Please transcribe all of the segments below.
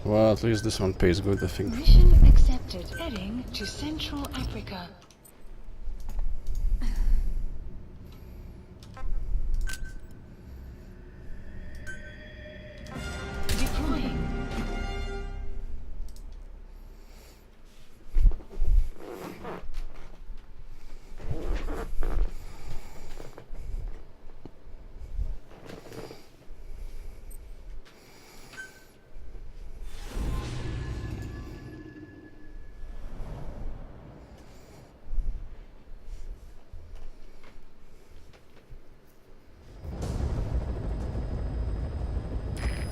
Well, at least this one pays good, I think. Mission accepted. Heading to Central Africa. Deploying.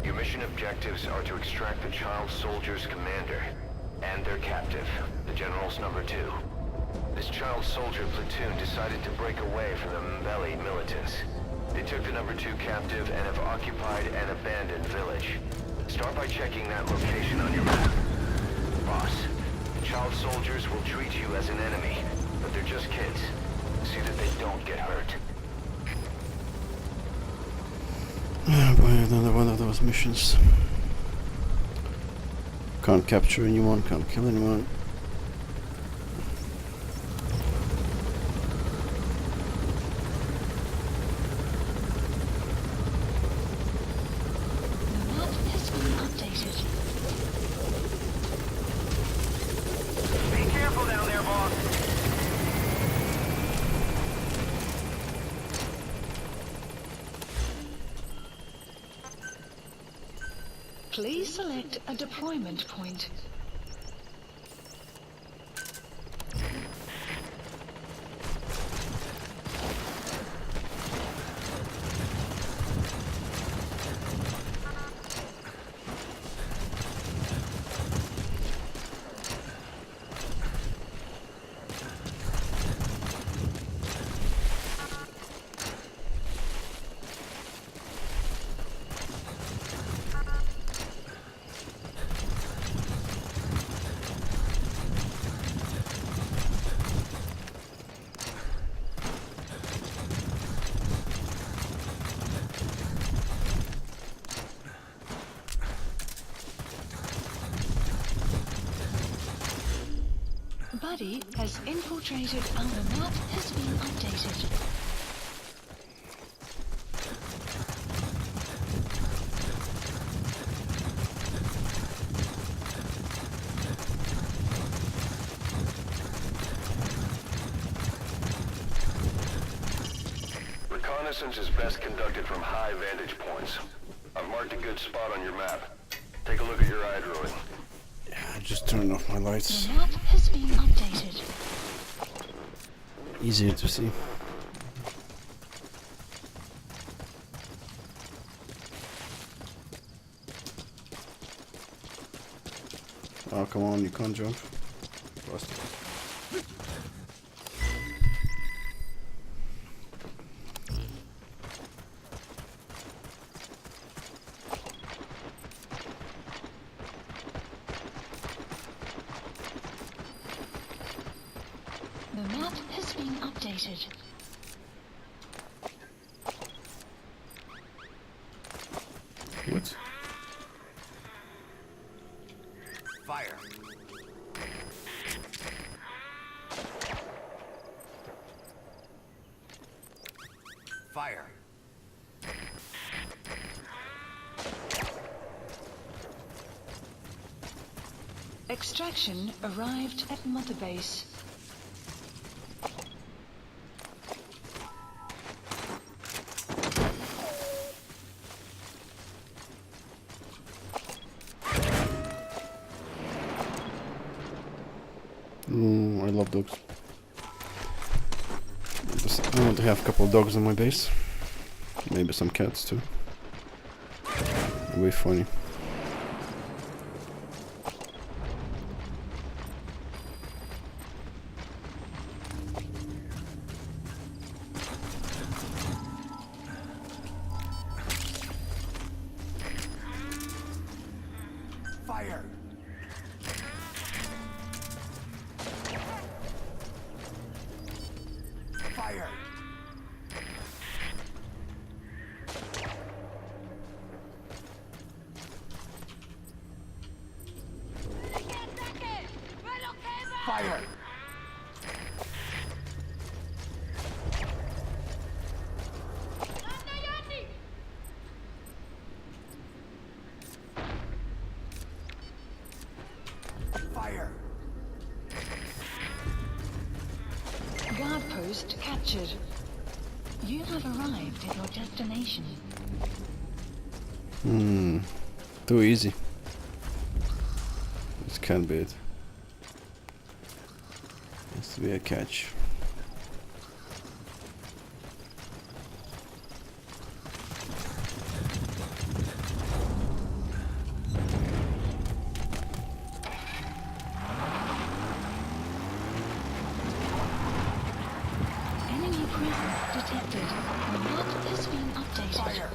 Your mission objectives are to extract the child soldier's commander and their captive, the General's number 2. This child soldier platoon decided to break away from the Mbeli militants. They took the number 2 captive and have occupied an abandoned village. Start by checking that location on your map. Boss, the child soldiers will treat you as an enemy, but they're just kids. See that they don't get hurt. Oh boy, another one of those missions. Can't capture anyone, can't kill anyone. The map has been updated. Be careful down there, boss. Please select a deployment point. Buddy has infiltrated and the map has been updated. Reconnaissance is best conducted from high vantage points. I've marked a good spot on your map. Take a look at your iDroid. Yeah, I just turned off my lights. The map has been updated. Easier to see. Oh, come on, you can't jump. Bastard. The map has been updated. What? Fire. Fire. Extraction arrived at Mother Base. I love dogs. I want to have a couple of dogs on my base. Maybe some cats too. It'll be funny. Fire. Fire. Fire! Fire! Guard post captured. You have arrived at your destination. Too easy. This can't be it. Has to be a catch. Enemy presence detected. The map has been updated. Fire!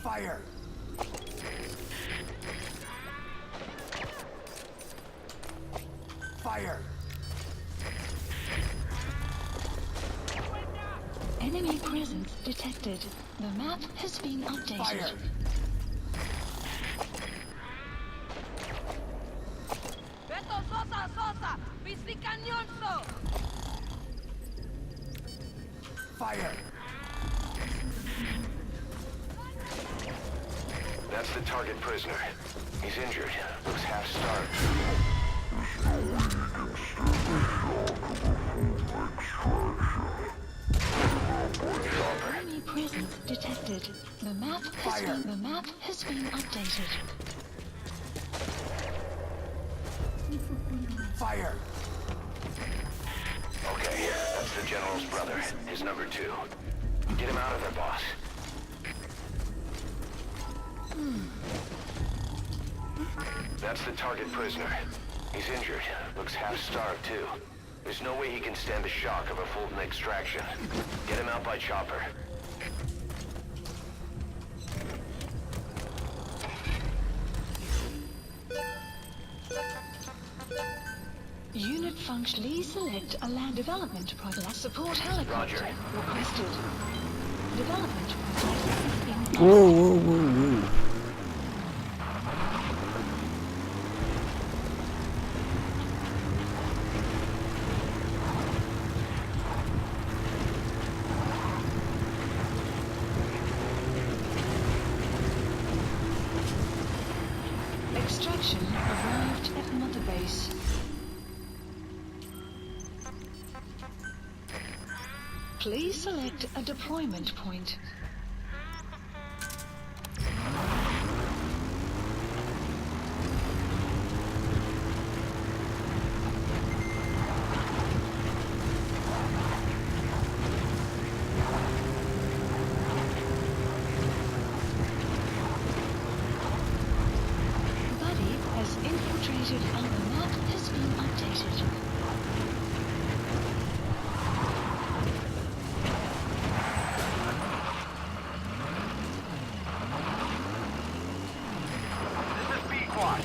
Fire! Fire! Enemy presence detected. The map has been updated. Fire! Beto Sosa Sosa! Pisli Cañonzo! Fire! That's the target prisoner. He's injured. Looks half-starved. Enemy presence detected. The map has been updated. Fire! Okay, that's the General's brother. His number 2. Get him out of there, boss. That's the target prisoner. He's injured. Looks half-starved, too. There's no way he can stand the shock of a Fulton extraction. Get him out by chopper. Unit function. Please select a land development project. Support helicopter Roger. requested. Development project in Whoa, whoa, whoa, whoa. Extraction arrived at Mother Base. Please select a deployment point. Buddy has infiltrated and the map has been updated. This is B-Quad.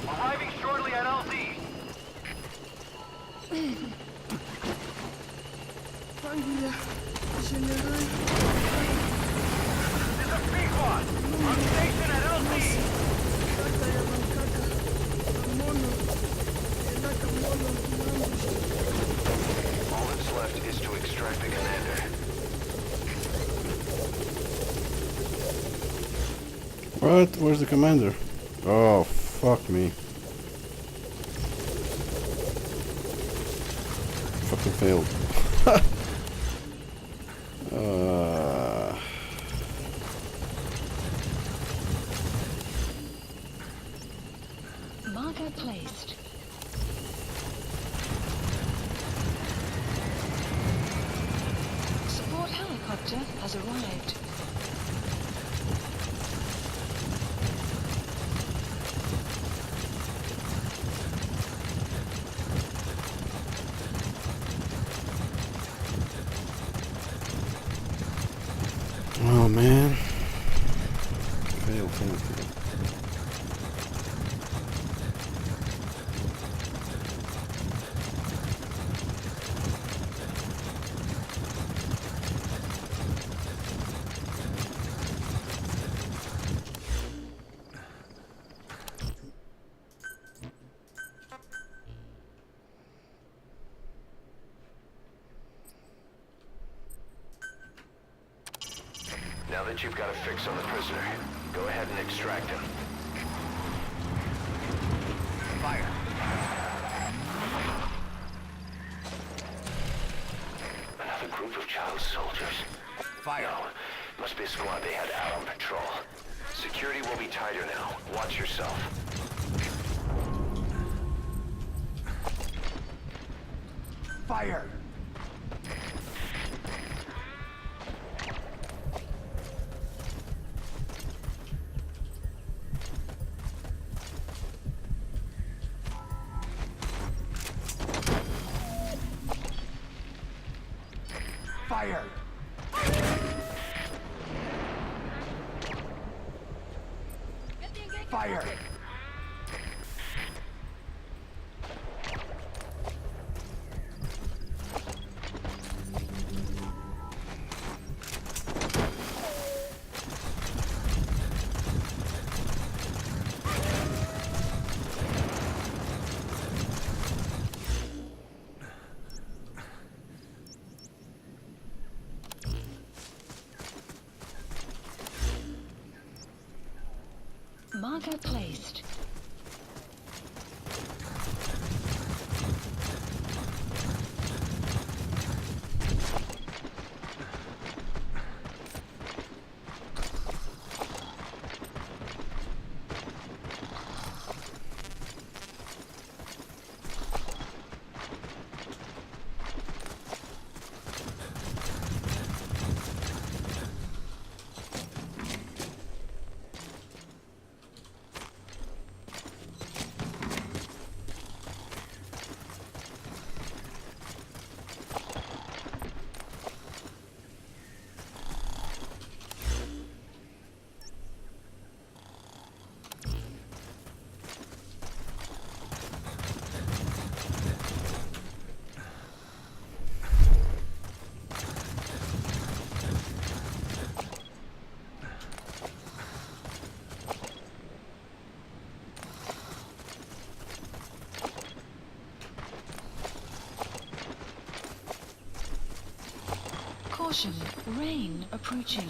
Arriving shortly at LZ. This is B-Quad. On station at LZ. All that's left is to extract the commander. What? Where's the commander? Oh, fuck me. Fucking failed. Marker placed. Support helicopter has arrived. Oh man. Fail, fail, fail. Now that you've got a fix on the prisoner, go ahead and extract him. Fire. Another group of child soldiers. Fire. No, must be a squad they had out on patrol. Security will be tighter now. Watch yourself. Fire. Fire. Get the engagement Fire. moving. Marker placed. Caution, rain approaching.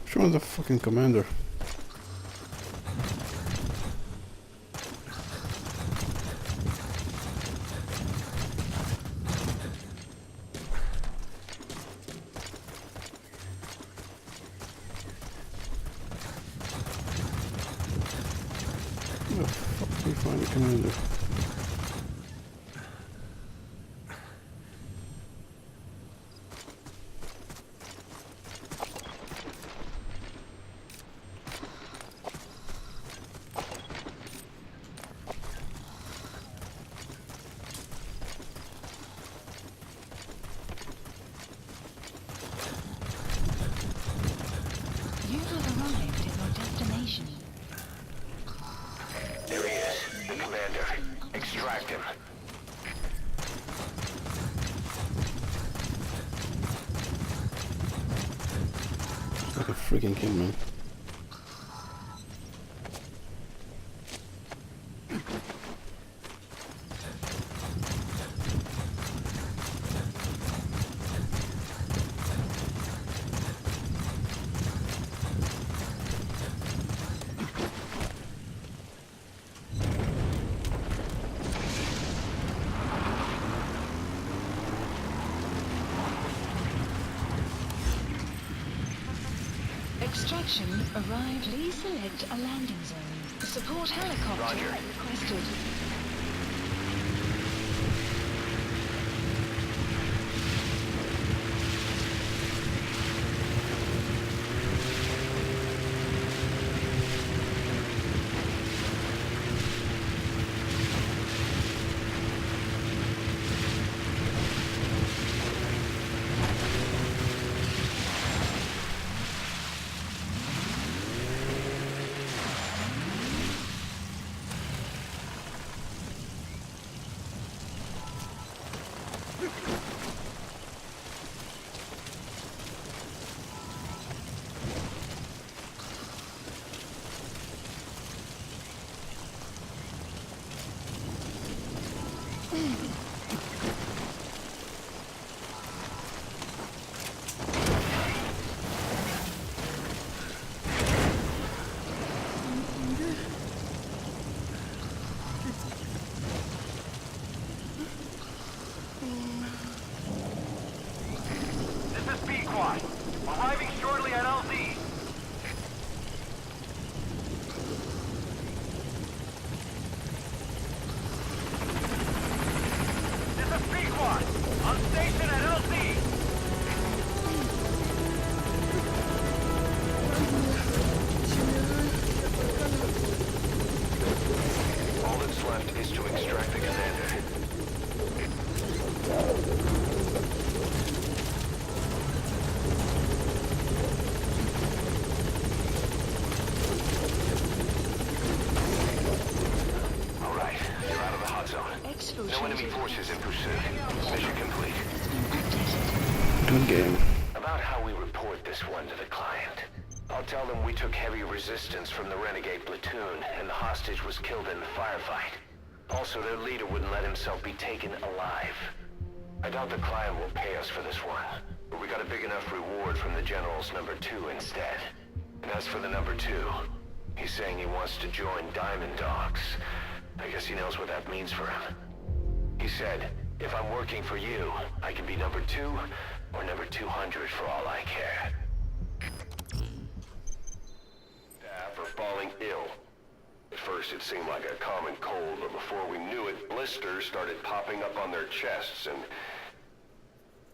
Which one's the fucking commander? Where the fuck do we find the commander? You have arrived at your destination. There he is, the commander. Extract him. Like a freaking kid, man. Extraction arrived. Please select a landing zone. Support helicopter Roger. requested. left is to extract the commander. All right, you're out of the hot zone. No enemy forces in pursuit. Mission complete. Good game. About how we report this one to the client. I'll tell them we took heavy resistance from the renegade platoon, and the hostage was killed in the firefight. Also, their leader wouldn't let himself be taken alive. I doubt the client will pay us for this one, but we got a big enough reward from the General's number 2 instead. And as for the number 2, he's saying he wants to join Diamond Dogs. I guess he knows what that means for him. He said, if I'm working for you, I can be number 2 or number 200 for all I care. Staff are falling ill. At first it seemed like a common cold, but before we knew it, blisters started popping up on their chests and...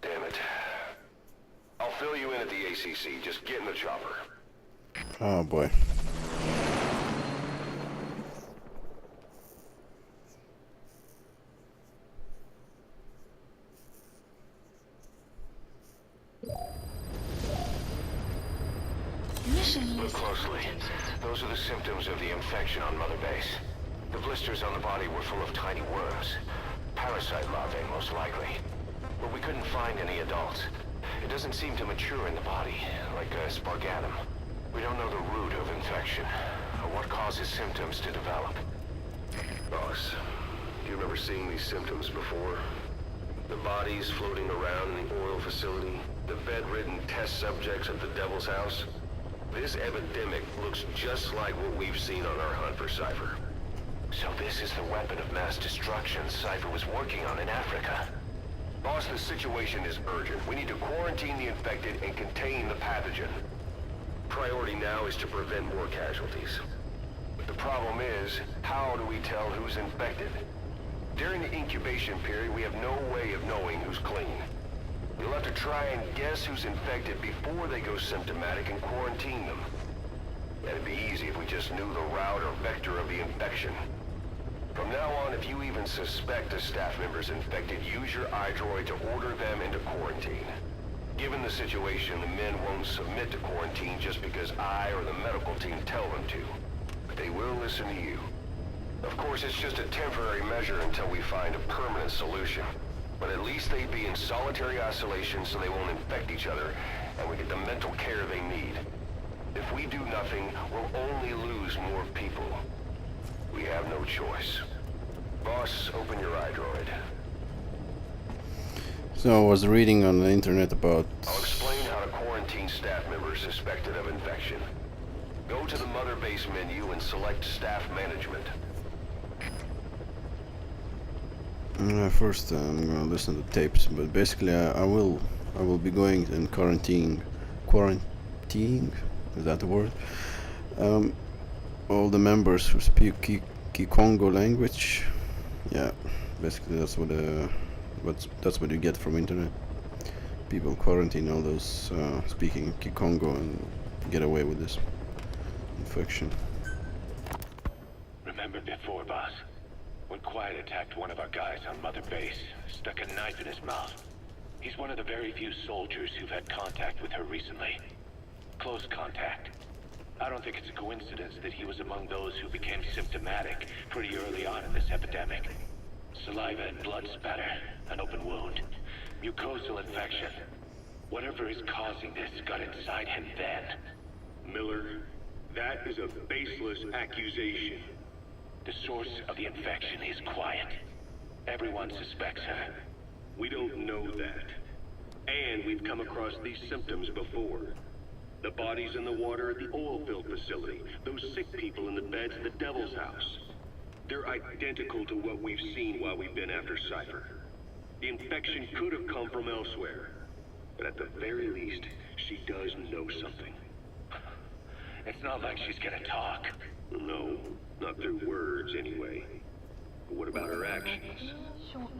Damn it. I'll fill you in at the ACC. Just get in the chopper. Oh boy. Look closely. Those are the symptoms of the infection on Mother Base. The blisters on the body were full of tiny worms. Parasite larvae, most likely. But we couldn't find any adults. It doesn't seem to mature in the body, like a spargatum. We don't know the root of infection, or what causes symptoms to develop. Boss, do you remember seeing these symptoms before? The bodies floating around in the oil facility, the bedridden test subjects at the Devil's House. This epidemic looks just like what we've seen on our hunt for Cypher. So this is the weapon of mass destruction Cypher was working on in Africa. Boss, the situation is urgent. We need to quarantine the infected and contain the pathogen. Priority now is to prevent more casualties. But the problem is, how do we tell who's infected? During the incubation period, we have no way of knowing who's clean. We'll have to try and guess who's infected before they go symptomatic and quarantine them. That'd be easy if we just knew the route or vector of the infection. From now on, if you even suspect a staff member's infected, use your iDroid to order them into quarantine. Given the situation, the men won't submit to quarantine just because I or the medical team tell them to. But they will listen to you. Of course, it's just a temporary measure until we find a permanent solution. But at least they'd be in solitary isolation so they won't infect each other, and we get the mental care they need. If we do nothing, we'll only lose more people. We have no choice. Boss, open your iDroid. So I was reading on the internet about... I'll explain how to quarantine staff members suspected of infection. Go to the Mother Base menu and select Staff Management. First, I'm gonna listen to tapes, but basically, I will be going in quarantine. Is that the word? All the members who speak Kikongo language. Yeah, basically that's what you get from internet. People quarantine all those speaking Kikongo and get away with this infection. Remember before, boss? When Quiet attacked one of our guys on Mother Base, stuck a knife in his mouth. He's one of the very few soldiers who've had contact with her recently. Close contact. I don't think it's a coincidence that he was among those who became symptomatic pretty early on in this epidemic. Saliva and blood spatter, an open wound, mucosal infection. Whatever is causing this got inside him then. Miller, that is a baseless accusation. The source of the infection is Quiet. Everyone suspects her. We don't know that. And we've come across these symptoms before. The bodies in the water at the oil field facility. Those sick people in the beds at the Devil's House. They're identical to what we've seen while we've been after Cypher. The infection could have come from elsewhere. But at the very least, she does know something. It's not like she's gonna talk. No, not through words anyway. But what about her actions?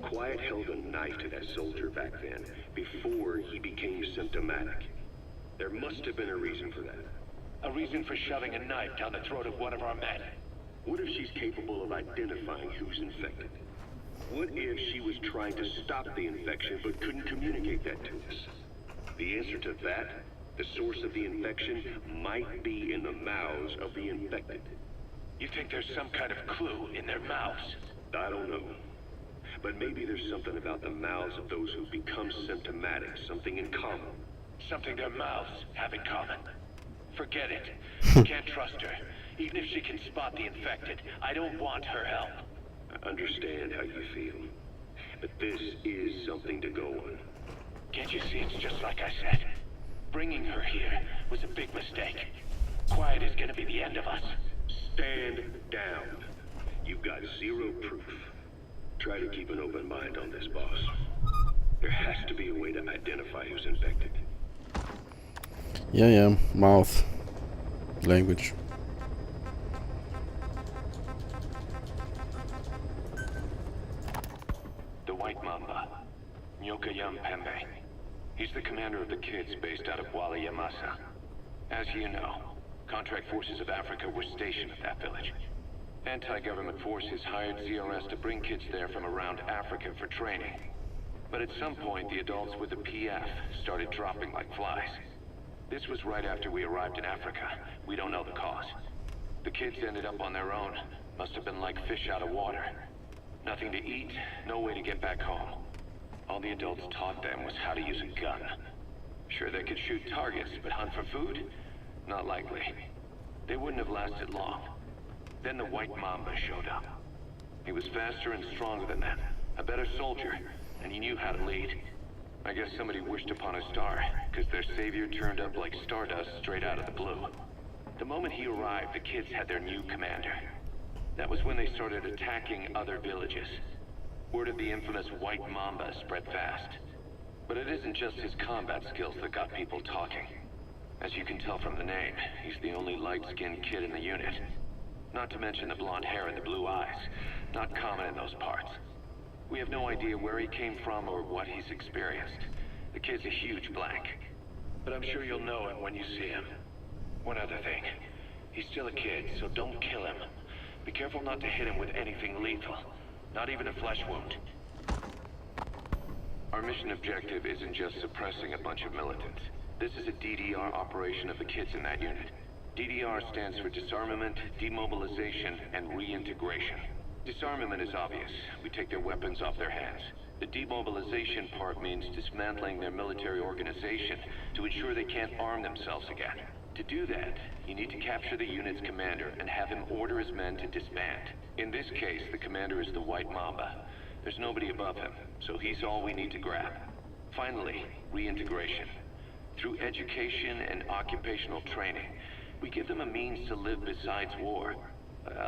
Quiet held a knife to that soldier back then, before he became symptomatic. There must have been a reason for that. A reason for shoving a knife down the throat of one of our men. What if she's capable of identifying who's infected? What if she was trying to stop the infection but couldn't communicate that to us? The answer to that, the source of the infection, might be in the mouths of the infected. You think there's some kind of clue in their mouths? I don't know. But maybe there's something about the mouths of those who become symptomatic, something in common. Something their mouths have in common. Forget it. You can't trust her. Even if she can spot the infected, I don't want her help. I understand how you feel. But this is something to go on. Can't you see it's just like I said? Bringing her here was a big mistake. Quiet is gonna be the end of us. Stand down. You've got zero proof. Try to keep an open mind on this, boss. There has to be a way to identify who's infected. Yeah, mouth. Language. The White Mamba. Nyoka Yam Pembe. He's the commander of the kids based out of Wala Yamasa. As you know, contract forces of Africa were stationed at that village. Anti-government forces hired ZRS to bring kids there from around Africa for training. But at some point, the adults with the PF started dropping like flies. This was right after we arrived in Africa. We don't know the cause. The kids ended up on their own. Must have been like fish out of water. Nothing to eat, no way to get back home. All the adults taught them was how to use a gun. Sure, they could shoot targets, but hunt for food? Not likely. They wouldn't have lasted long. Then the White Mamba showed up. He was faster and stronger than them, a better soldier, and he knew how to lead. I guess somebody wished upon a star, because their savior turned up like stardust straight out of the blue. The moment he arrived, the kids had their new commander. That was when they started attacking other villages. Word of the infamous White Mamba spread fast. But it isn't just his combat skills that got people talking. As you can tell from the name, he's the only light-skinned kid in the unit. Not to mention the blonde hair and the blue eyes. Not common in those parts. We have no idea where he came from or what he's experienced. The kid's a huge blank. But I'm sure you'll know him when you see him. One other thing. He's still a kid, so don't kill him. Be careful not to hit him with anything lethal. Not even a flesh wound. Our mission objective isn't just suppressing a bunch of militants. This is a DDR operation of the kids in that unit. DDR stands for Disarmament, Demobilization, and Reintegration. Disarmament is obvious. We take their weapons off their hands. The demobilization part means dismantling their military organization to ensure they can't arm themselves again. To do that, you need to capture the unit's commander and have him order his men to disband. In this case, the commander is the White Mamba. There's nobody above him, so he's all we need to grab. Finally, reintegration. Through education and occupational training, we give them a means to live besides war.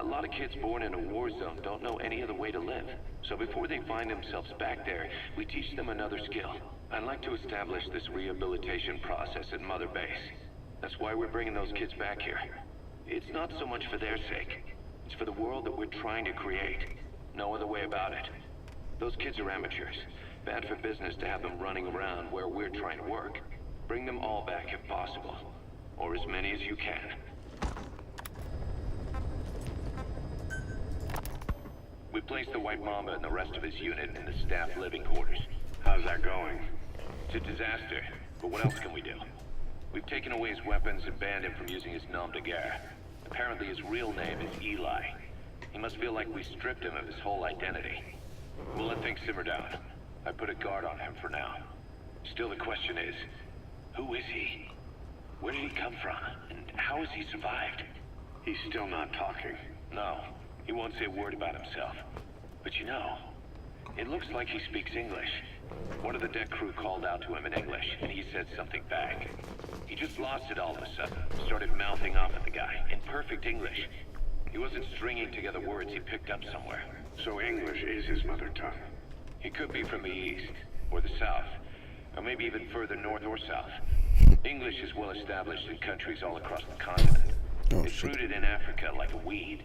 A lot of kids born in a war zone don't know any other way to live. So before they find themselves back there, we teach them another skill. I'd like to establish this rehabilitation process at Mother Base. That's why we're bringing those kids back here. It's not so much for their sake. It's for the world that we're trying to create. No other way about it. Those kids are amateurs. Bad for business to have them running around where we're trying to work. Bring them all back if possible. Or as many as you can. We placed the White Mamba and the rest of his unit in the staff living quarters. How's that going? It's a disaster, but what else can we do? We've taken away his weapons and banned him from using his nom de guerre. Apparently his real name is Eli. He must feel like we stripped him of his whole identity. We'll let things simmer down. I put a guard on him for now. Still the question is, who is he? Where did he come from? And how has he survived? He's still not talking. No, he won't say a word about himself. But you know, it looks like he speaks English. One of the deck crew called out to him in English, and he said something back. He just lost it all of a sudden, started mouthing off at the guy, in perfect English. He wasn't stringing together words he picked up somewhere. So English is his mother tongue. He could be from the east, or the south, or maybe even further north or south. English is well established in countries all across the continent. It's rooted in Africa like a weed,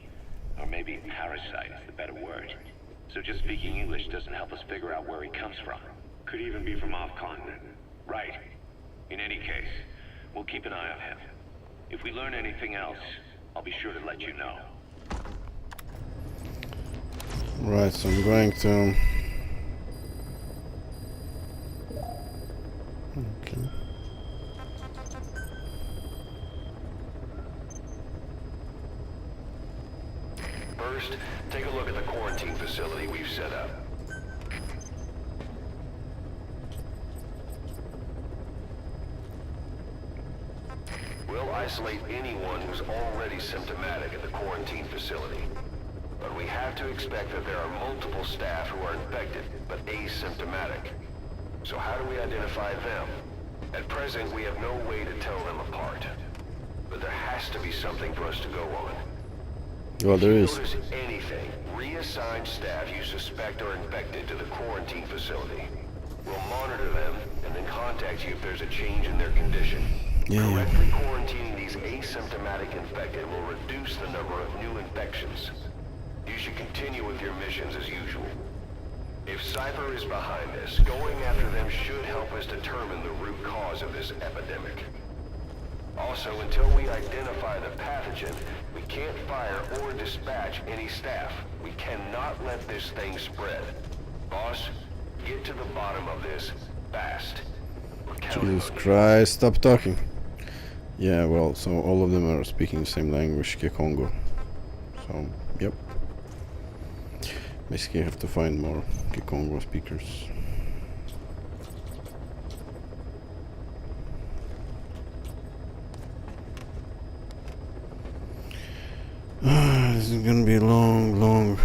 or maybe parasite is the better word. So just speaking English doesn't help us figure out where he comes from. Could even be from off-continent. Right. In any case, we'll keep an eye on him. If we learn anything else, I'll be sure to let you know. Right, so I'm going to... Okay. First, take a look at the quarantine facility we've set up. We'll isolate anyone who's already symptomatic at the quarantine facility. But we have to expect that there are multiple staff who are infected, but asymptomatic. So how do we identify them? At present, we have no way to tell them apart. But there has to be something for us to go on. Well, there If is. you notice anything, reassign staff you suspect are infected to the quarantine facility. We'll monitor them and then contact you if there's a change in their condition. Yeah. Correctly quarantining these asymptomatic infected will reduce the number of new infections. You should continue with your missions as usual. If Cypher is behind this, going after them should help us determine the root cause of this epidemic. Also, until we identify the pathogen, we can't fire or dispatch any staff. We cannot let this thing spread. Boss, get to the bottom of this fast. We're counting Jesus on you. Christ, stop talking. Yeah, well, so all of them are speaking the same language, Kikongo. So, yep. Basically, I have to find more Kikongo speakers. This is gonna be long.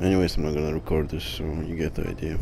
Anyways, I'm not gonna record this, so you get the idea.